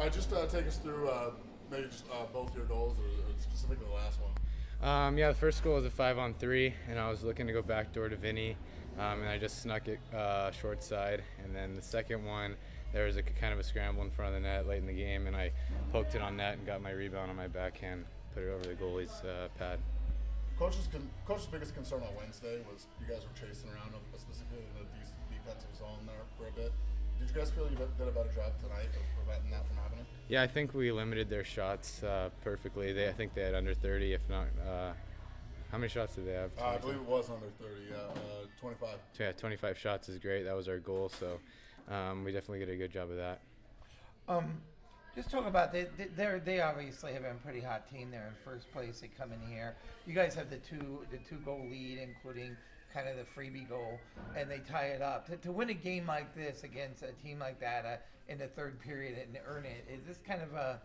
All right, just take us through maybe just both your goals, or specifically the last one. Yeah, the first goal was a 5-on-3, and I was looking to go backdoor to Vinny, and I just snuck it short side. And then the second one, there was a kind of a scramble in front of the net late in the game, and I poked it on net and got my rebound on my backhand, put it over the goalie's pad. Coach's biggest concern on Wednesday was you guys were chasing around specifically in the defensive zone there for a bit. Did you guys feel you did a better job tonight of preventing that from happening? Yeah, I think we limited their shots perfectly. I think they had under 30, if not. How many shots did they have? I believe it was under 30, 25. Yeah, 25 shots is great. That was our goal, so we definitely did a good job of that. Just talk about they obviously have been a pretty hot team. They're in first place. They come in here. You guys have the two goal lead, including kind of the freebie goal, and they tie it up. To win a game like this against a team like that in the third period and earn it, is this kind of a,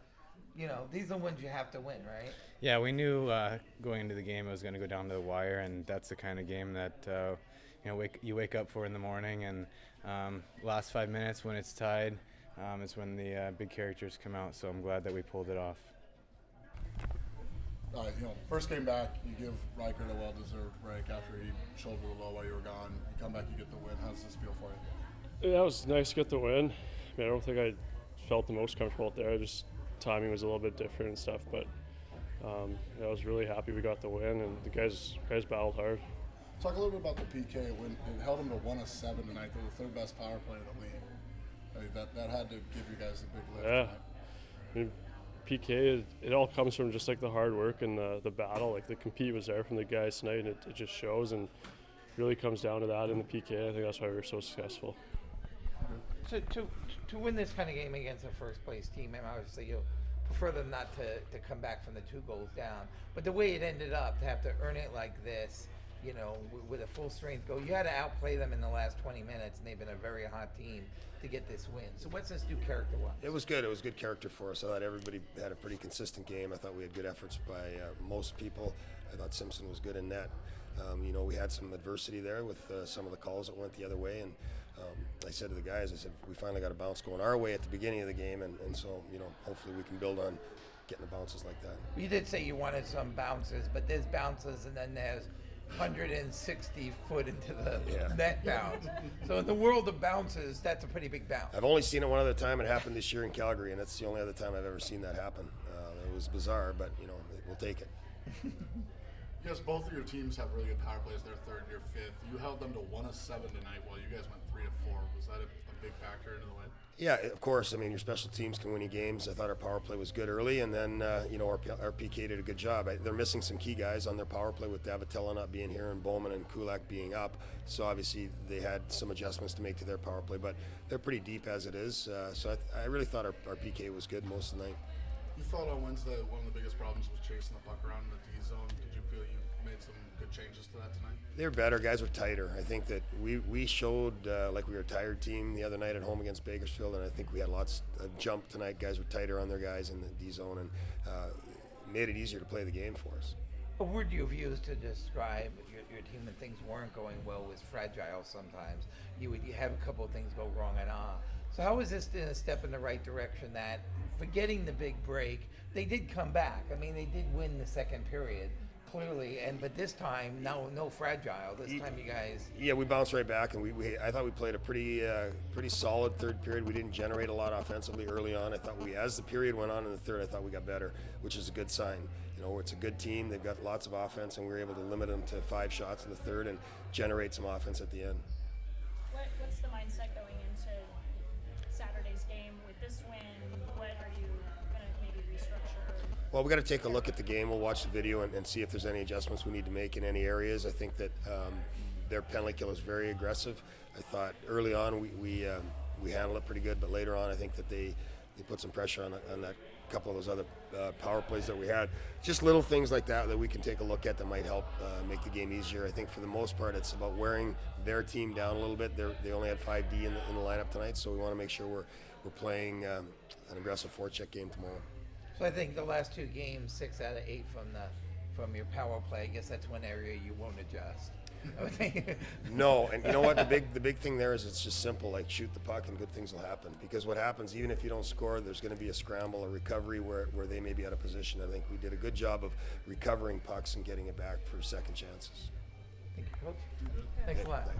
these are the ones you have to win, right? Yeah, we knew going into the game it was going to go down to the wire, and that's the kind of game that you wake up for in the morning. And last 5 minutes when it's tied, is when the big characters come out. So I'm glad that we pulled it off. First game back, you give Riker a well-deserved break after he shouldered the low while you were gone. You come back, you get the win. How does this feel for you? Yeah, it was nice to get the win. I don't think I felt the most comfortable out there. Just timing was a little bit different and stuff, but I was really happy we got the win, and the guys battled hard. Talk a little bit about the PK. When it held them to 1 of 7 tonight, they're the third best power play in the league. I mean, that had to give you guys a big lift. Yeah. Tonight. I mean, PK, it all comes from just like the hard work and the battle. Like the compete was there from the guys tonight, and it just shows, and really comes down to that in the PK. I think that's why we were so successful. To win this kind of game against a first place team, and obviously you prefer them not to come back from the 2 goals down, but the way it ended up, to have to earn it like this, with a full strength goal, you had to outplay them in the last 20 minutes, and they've been a very hot team to get this win. So what's this do character-wise? It was good. It was good character for us. I thought everybody had a pretty consistent game. I thought we had good efforts by most people. I thought Simpson was good in net. We had some adversity there with some of the calls that went the other way, and I said to the guys, I said, we finally got a bounce going our way at the beginning of the game, and so, hopefully we can build on getting the bounces like that. You did say you wanted some bounces, but there's bounces and then there's 160 foot into the net bounce. So in the world of bounces, that's a pretty big bounce. I've only seen it one other time. It happened this year in Calgary, and that's the only other time I've ever seen that happen. It was bizarre, but, we'll take it. Yes, both of your teams have really good power plays. They're third, you're fifth. You held them to 1 of 7 tonight while you guys went 3 of 4. Was that a big factor into the win? Yeah, of course. I mean, your special teams can win you games. I thought our power play was good early, and then, our PK did a good job. They're missing some key guys on their power play with Davitella not being here and Bowman and Kulak being up. So obviously they had some adjustments to make to their power play, but they're pretty deep as it is. So I really thought our PK was good most of the night. You thought on Wednesday one of the biggest problems was chasing the puck around in the D zone. Did you feel you made some good changes to that tonight? They were better. Guys were tighter. I think that we showed like we were a tired team the other night at home against Bakersfield, and I think we had lots of jump tonight. Guys were tighter on their guys in the D zone, and made it easier to play the game for us. A word you've used to describe your team when things weren't going well was fragile sometimes. You have a couple of things go wrong and So how is this a step in the right direction that, forgetting the big break, they did come back? I mean, they did win the second period, clearly, but this time, no fragile. This time you guys... Yeah, we bounced right back, and I thought we played a pretty solid third period. We didn't generate a lot offensively early on. I thought as the period went on in the third, I thought we got better, which is a good sign. It's a good team. They've got lots of offense, and we were able to limit them to 5 shots in the third and generate some offense at the end. What's the mindset going into Saturday's game with this win? What are you going to maybe restructure? Well, we got to take a look at the game. We'll watch the video and see if there's any adjustments we need to make in any areas. I think that their penalty kill is very aggressive. I thought early on we handled it pretty good, but later on I think that they put some pressure on that couple of those other power plays that we had. Just little things like that we can take a look at that might help make the game easier. I think for the most part it's about wearing their team down a little bit. They only had 5D in the lineup tonight, so we want to make sure we're playing an aggressive forecheck game tomorrow. So I think the last 2 games, 6 out of 8 from your power play. I guess that's one area you won't adjust. No, and you know what? The big thing there is it's just simple. Like shoot the puck and good things will happen. Because what happens, even if you don't score, there's going to be a scramble, a recovery where they may be out of position. I think we did a good job of recovering pucks and getting it back for second chances. Thank you, Coach. Thanks a lot. Thanks.